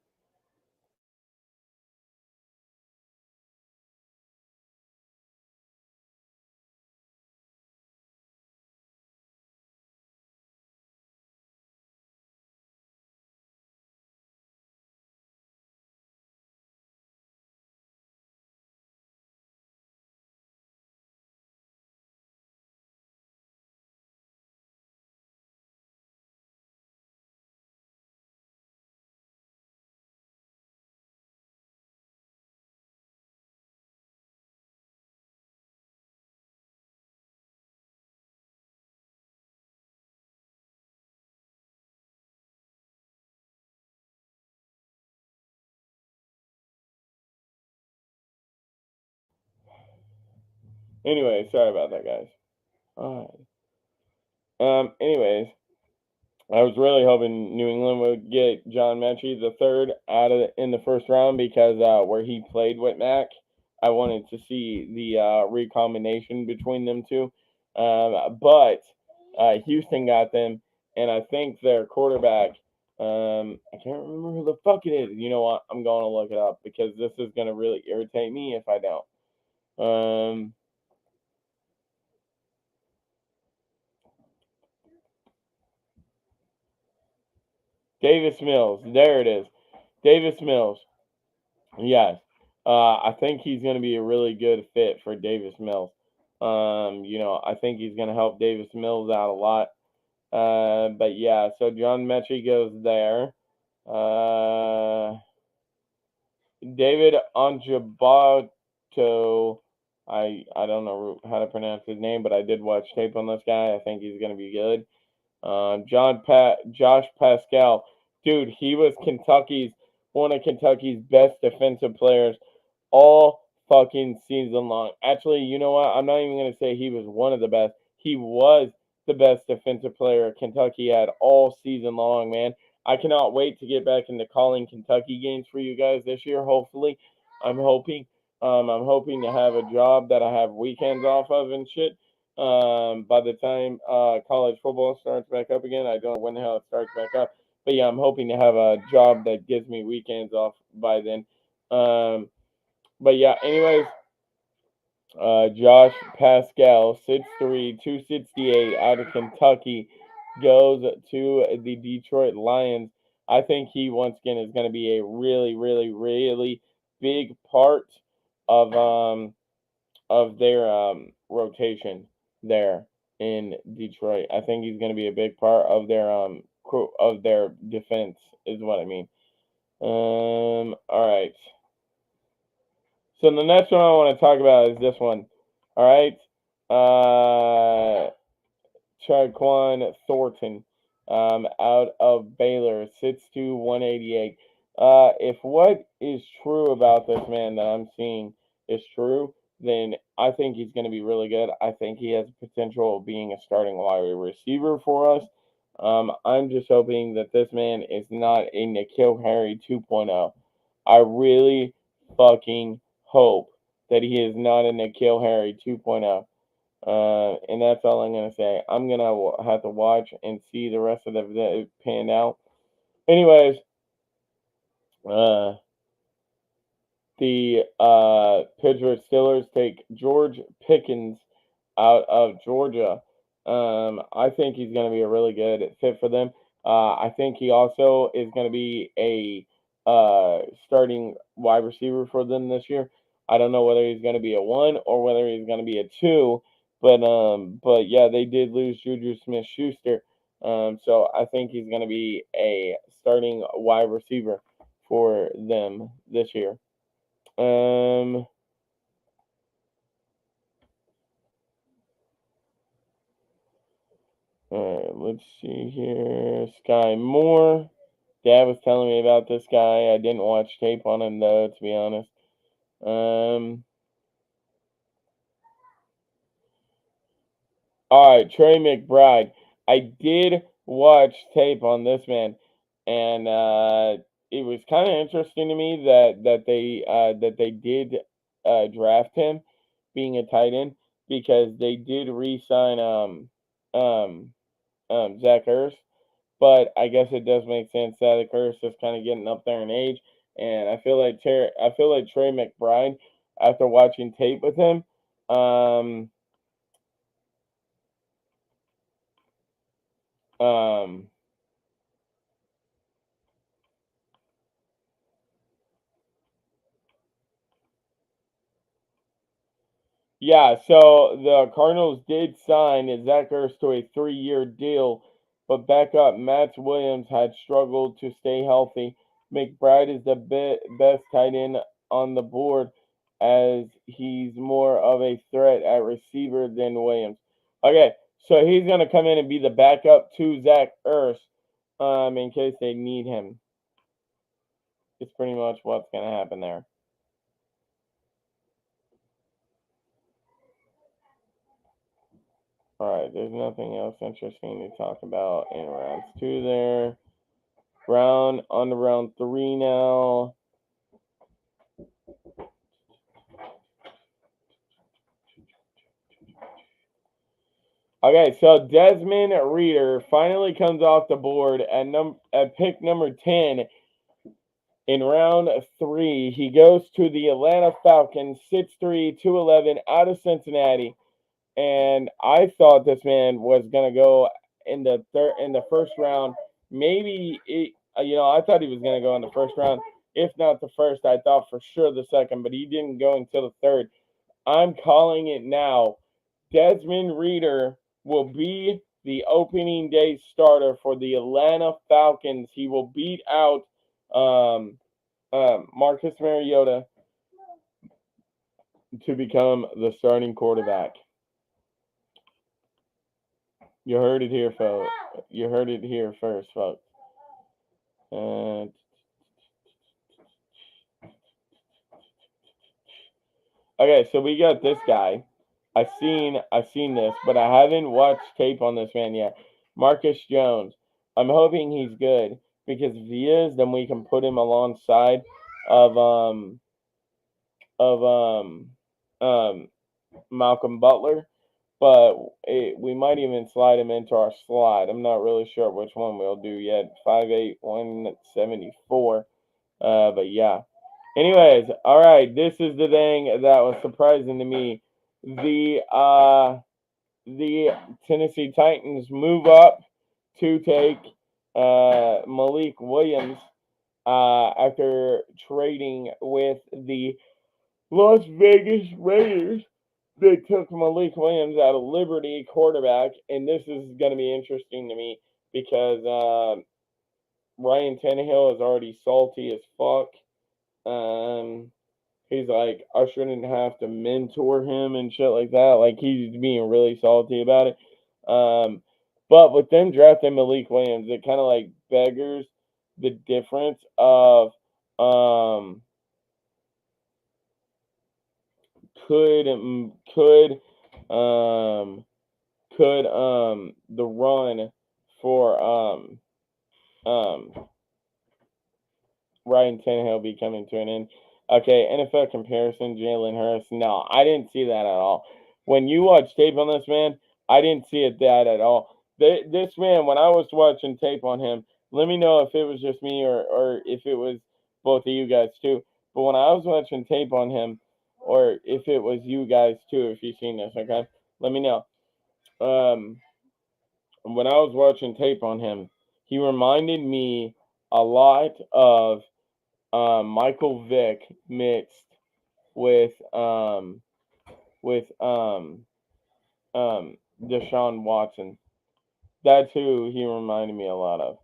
Anyway, sorry about that, guys. Alright. Anyways, I was really hoping New England would get John Mechie the third out of in the first round because where he played with Mac, I wanted to see the recombination between them two. But Houston got them, and I think their quarterback. I can't remember who the fuck it is. You know what? I'm going to look it up because this is going to really irritate me if I don't. Davis Mills. There it is. Davis Mills. Yes. I think he's going to be a really good fit for Davis Mills. I think he's going to help Davis Mills out a lot. But yeah, so John Mechie goes there. David Onjabato. I don't know how to pronounce his name, but I did watch tape on this guy. I think he's going to be good. Josh Pascal, dude, he was one of Kentucky's best defensive players all fucking season long. Actually, you know what? I'm not even gonna say he was one of the best. He was the best defensive player Kentucky had all season long, man. I cannot wait to get back into calling Kentucky games for you guys this year. Hopefully, I'm hoping. I'm hoping to have a job that I have weekends off of and shit. By the time college football starts back up again, I don't know when the hell it starts back up, but yeah, I'm hoping to have a job that gives me weekends off by then. But yeah, anyways, Josh Pascal, 6'3", 268, out of Kentucky, goes to the Detroit Lions. I think he once again is going to be a really, really, really big part of their rotation there. in Detroit. I think he's going to be a big part of their defense, is what I mean. All right. So the next one I want to talk about is this one. All right. Tyquan Thornton, out of Baylor, 6'2", 188. If what is true about this man that I'm seeing is true, then I think he's going to be really good. I think he has potential of being a starting wide receiver for us. I'm just hoping that this man is not a N'Keal Harry 2.0. I really fucking hope that he is not a N'Keal Harry 2.0. And that's all I'm gonna say. I'm gonna have to watch and see the rest of the video pan out. Anyways, uh, the Pittsburgh Steelers take George Pickens out of Georgia. I think he's going to be a really good fit for them. I think he also is going to be a starting wide receiver for them this year. I don't know whether he's going to be a one or whether he's going to be a two, but yeah, they did lose Juju Smith-Schuster. So I think he's going to be a starting wide receiver for them this year. All right, let's see here. Sky Moore. Dad was telling me about this guy. I didn't watch tape on him though, to be honest. All right, Trey McBride. I did watch tape on this man, and it was kind of interesting to me that they did draft him, being a tight end, because they did re-sign um Zach Ertz. But I guess it does make sense that Zach is kind of getting up there in age, and I feel like Trey McBride, after watching tape with him, um, um, yeah. So the Cardinals did sign Zach Ertz to a 3-year deal, but backup Matt Williams had struggled to stay healthy. McBride is the best tight end on the board, as he's more of a threat at receiver than Williams. Okay, so he's going to come in and be the backup to Zach Ertz, in case they need him. It's pretty much what's going to happen there. All right, there's nothing else interesting to talk about in round 2 there. On to round 3 now. Okay, so Desmond Reader finally comes off the board at pick number 10 in round 3. He goes to the Atlanta Falcons, 6'3", 211, out of Cincinnati. And I thought this man was gonna go in the first round. Maybe I thought he was gonna go in the first round. If not the first, I thought for sure the second, but he didn't go until the third. I'm calling it now. Desmond Reader will be the opening day starter for the Atlanta Falcons. He will beat out Marcus Mariota to become the starting quarterback. You heard it here, folks. You heard it here first, folks. Okay, so we got this guy. I've seen this, but I haven't watched tape on this man yet. Marcus Jones. I'm hoping he's good, because if he is, then we can put him alongside of of um Malcolm Butler, but we might even slide him into our slot. I'm not really sure which one we'll do yet. 5'8", 174. But yeah. Anyways, all right. This is the thing that was surprising to me. The Tennessee Titans move up to take Malik Williams after trading with the Las Vegas Raiders. they took Malik Williams out of Liberty quarterback, and this is going to be interesting to me because Ryan Tannehill is already salty as fuck. Um, he's like, I shouldn't have to mentor him and shit like that. Like he's being really salty about it. Um, but with them drafting Malik Williams, it kind of like beggars the difference of um, could could um, the run for um Ryan Tannehill be coming to an end. Okay, NFL comparison, Jalen Hurts. No, I didn't see that at all. When you watch tape on this man, I didn't see it that at all. This man, when I was watching tape on him, let me know if it was just me or if it was both of you guys too. But when I was watching tape on him, or if it was you guys too, if you've seen this, okay, let me know. Um, when I was watching tape on him, he reminded me a lot of Michael Vick mixed with um, with Deshaun Watson. That's who he reminded me a lot of.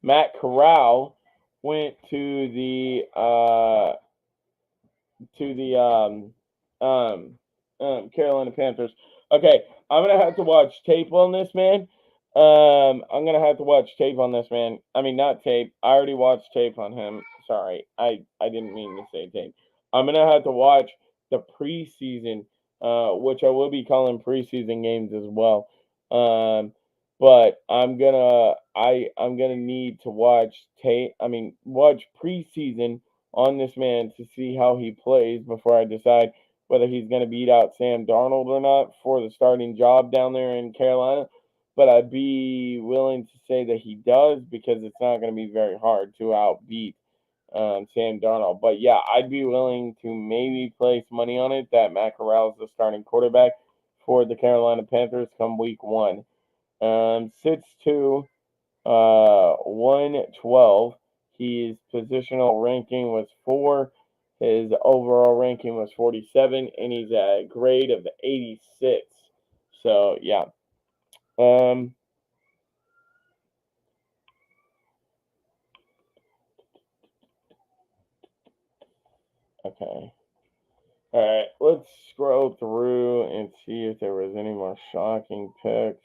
Matt Corral went to the Carolina Panthers. Okay, I'm gonna have to watch tape on this man. I'm gonna have to watch tape on this man. I mean, not tape. I already watched tape on him. Sorry, I didn't mean to say tape. I'm gonna have to watch the preseason, which I will be calling preseason games as well. But I'm gonna need to watch tape. I mean, watch preseason on this man to see how he plays before I decide whether he's going to beat out Sam Darnold or not for the starting job down there in Carolina. But I'd be willing to say that he does because it's not going to be very hard to outbeat Sam Darnold. But yeah, I'd be willing to maybe place money on it that Matt Corral is the starting quarterback for the Carolina Panthers come week one. 6'2", 112. His positional ranking was 4. His overall ranking was 47, and he's at a grade of 86. So yeah. Um. Okay. All right. Let's scroll through and see if there was any more shocking picks.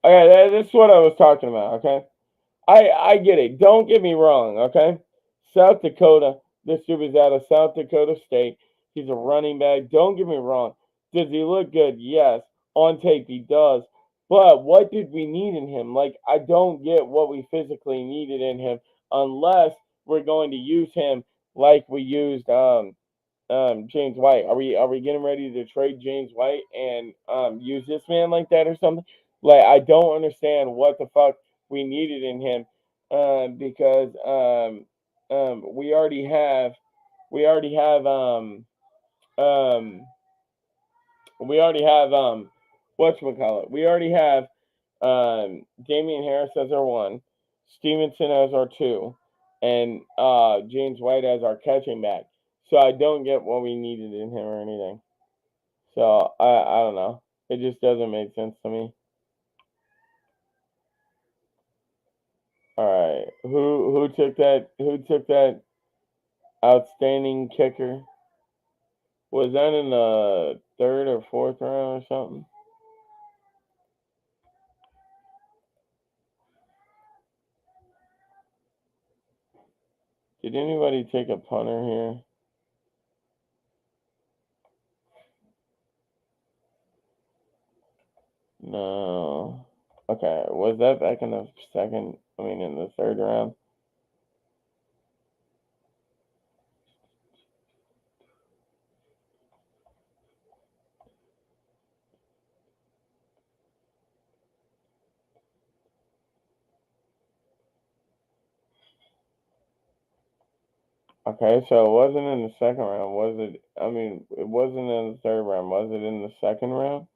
Okay, this is what I was talking about. Okay. I get it. Don't get me wrong, okay? South Dakota, this dude is out of South Dakota State. He's a running back. Don't get me wrong. Does he look good? Yes. On tape, he does. But what did we need in him? Like, I don't get what we physically needed in him unless we're going to use him like we used James White. Are we getting ready to trade James White and use this man like that or something? Like I don't understand what the fuck we needed in him because we already have we already have um we already have whatchamacallit. We already have Damian Harris as our one, Stevenson as our two, and James White as our catching back. So I don't get what we needed in him or anything. So I don't know. It just doesn't make sense to me. All right, who took that outstanding kicker? Was that in the third or fourth round or something? Did anybody take a punter here? No. Okay, was that back in the second? I mean, in the third round? Okay, so it wasn't in the second round, was it? I mean, it wasn't in the third round. Was it in the second round?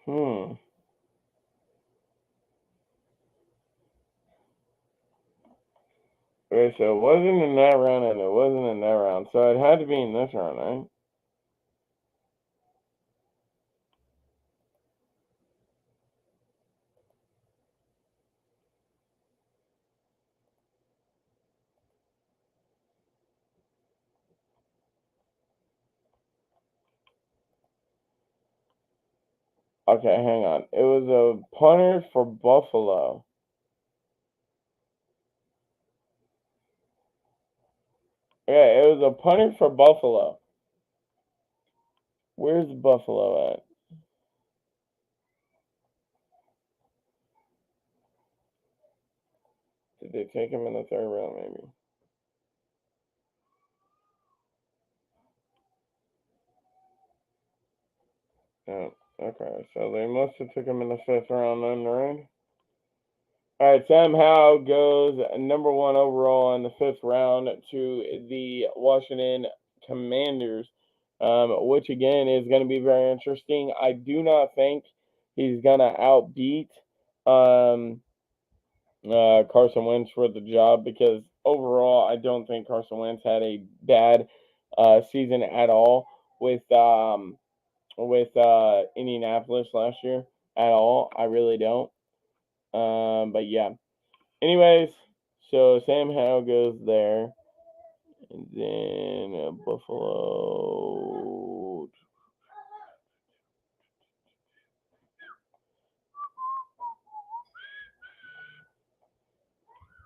Hmm. Okay, so it wasn't in that round and it wasn't in that round. So it had to be in this round, right? Okay, hang on. It was a punter for Buffalo. Yeah, it was a punter for Buffalo. Where's Buffalo at? Did they take him in the third round, maybe? Yeah. Okay, so they must have took him in the fifth round then, right? All right, Sam Howell goes number one overall in the fifth round to the Washington Commanders, which again is going to be very interesting. I do not think he's going to outbeat um, Carson Wentz for the job because overall, I don't think Carson Wentz had a bad season at all with Indianapolis last year at all. I really don't. But yeah. Anyways, so Sam Howell goes there, and then Buffalo.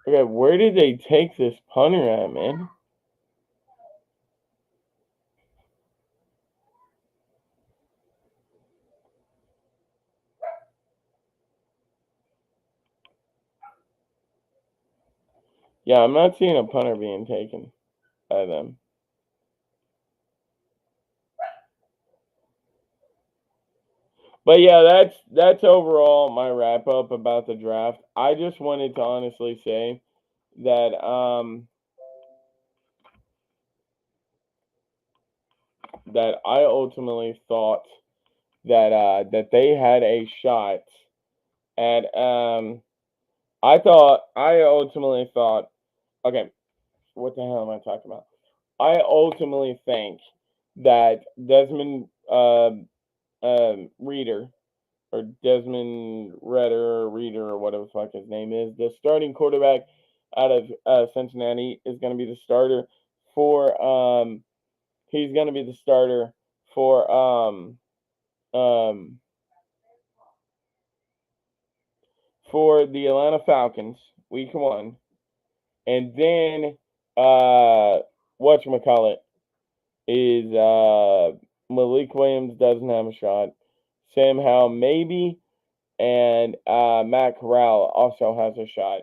Okay, where did they take this punter at, man? Yeah, I'm not seeing a punter being taken by them. But yeah, that's overall my wrap up about the draft. I just wanted to honestly say that I ultimately thought that they had a shot at I ultimately thought okay, what the hell am I talking about? I ultimately think that Desmond Reader or Desmond Redder or Reader or whatever the fuck his name is, the starting quarterback out of Cincinnati is going to be the starter for he's going to be the starter for um for the Atlanta Falcons week 1, and then whatchamacallit is Malik Williams doesn't have a shot. Sam Howell maybe, and Matt Corral also has a shot.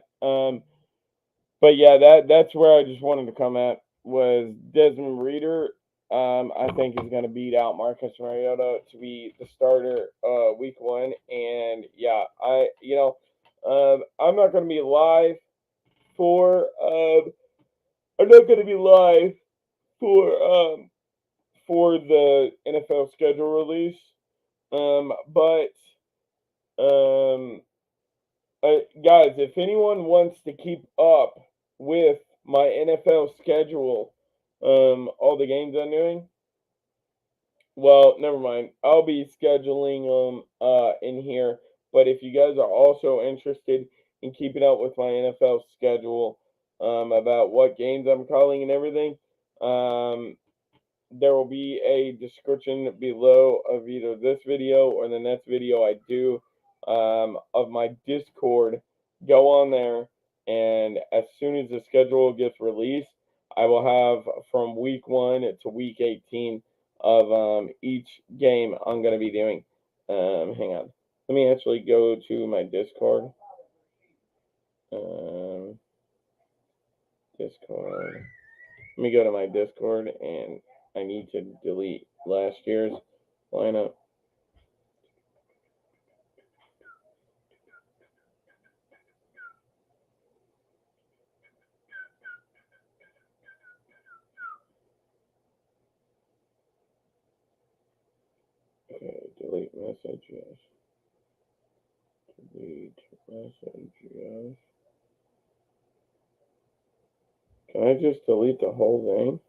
But yeah, that's where I just wanted to come at was Desmond Reader. I think is going to beat out Marcus Mariota to be the starter week 1, and yeah, I'm not going to be live for I'm not going to be live for for the NFL schedule release. But um, guys, if anyone wants to keep up with my NFL schedule, all the games I'm doing, well, never mind. I'll be scheduling them in here. But if you guys are also interested in keeping up with my NFL schedule, about what games I'm calling and everything, there will be a description below of either this video or the next video I do of my Discord. Go on there, and as soon as the schedule gets released, I will have from week 1 to week 18 of each game I'm going to be doing. Hang on. Let me actually go to my Discord. Um, Discord. Let me go to my Discord, and I need to delete last year's lineup. Okay, delete message, yes. Delete message, yes. Can I just delete the whole thing?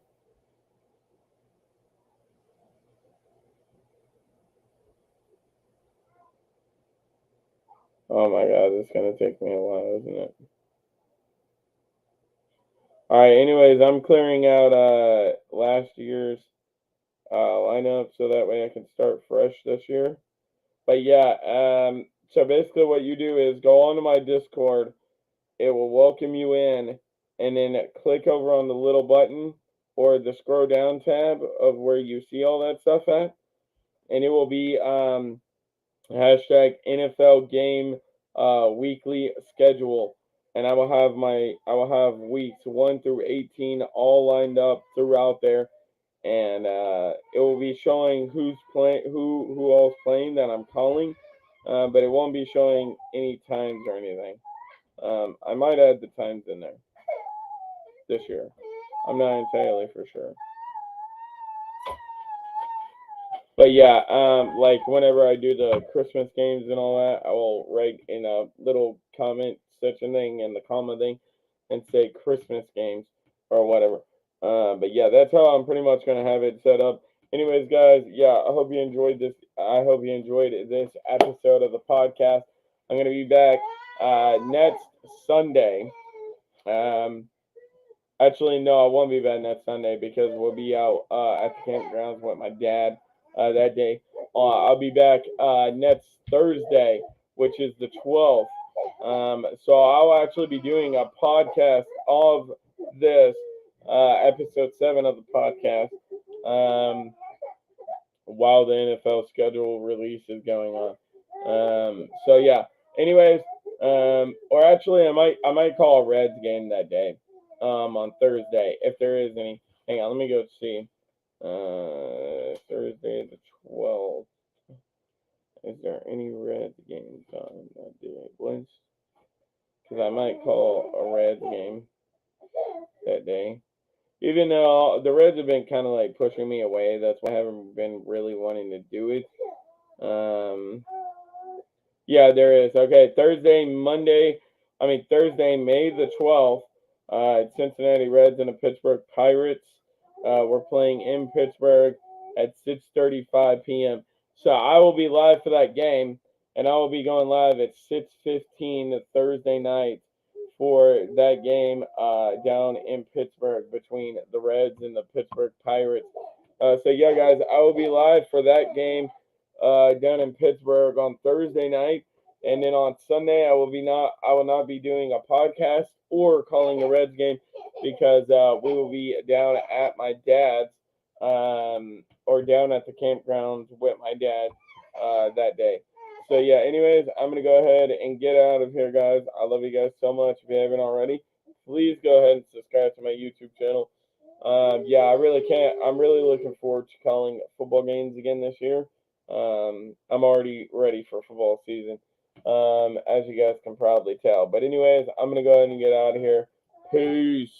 Oh my god, this is gonna take me a while, isn't it? Alright, anyways, I'm clearing out last year's lineup so that way I can start fresh this year. But yeah, so basically what you do is go onto my Discord, it will welcome you in, and then click over on the little button or the scroll down tab of where you see all that stuff at, and it will be hashtag NFL game weekly schedule, and I will have weeks 1 through 18 all lined up throughout there, and it will be showing who's playing, who all's playing that I'm calling, but it won't be showing any times or anything. I might add the times in there this year. I'm not entirely for sure. But yeah, like whenever I do the Christmas games and all that, I will write in a little comment section thing in the comment thing and say Christmas games or whatever. But yeah, that's how I'm pretty much gonna have it set up. Anyways, guys, yeah, I hope you enjoyed this. I hope you enjoyed this episode of the podcast. I'm gonna be back next Sunday. Um, Actually, no, I won't be back next Sunday because we'll be out at the campgrounds with my dad that day. I'll be back next Thursday, which is the 12th. So I'll actually be doing a podcast of this episode 7 of the podcast while the NFL schedule release is going on. So yeah. Anyways, or actually, I might call a Reds game that day. On Thursday, if there is any. Hang on, let me go see. Thursday the 12th. Is there any Reds games on that day? Because I might call a Reds game that day. Even though the Reds have been kind of like pushing me away, that's why I haven't been really wanting to do it. Yeah, there is. Okay, Thursday, May the 12th, Cincinnati Reds and the Pittsburgh Pirates. We're playing in Pittsburgh at 6:35 p.m. So I will be live for that game, and I will be going live at 6:15 Thursday night for that game down in Pittsburgh between the Reds and the Pittsburgh Pirates. So yeah, guys, I will be live for that game down in Pittsburgh on Thursday night, and then on Sunday I will not be doing a podcast or calling a Reds game because we will be down at my dad's or down at the campgrounds with my dad that day. So yeah, anyways, I'm gonna go ahead and get out of here, guys. I love you guys so much. If you haven't already, please go ahead and subscribe to my YouTube channel. Yeah, I really can't. I'm really looking forward to calling football games again this year. I'm already ready for football season, as you guys can probably tell. But anyways, I'm gonna go ahead and get out of here. Peace.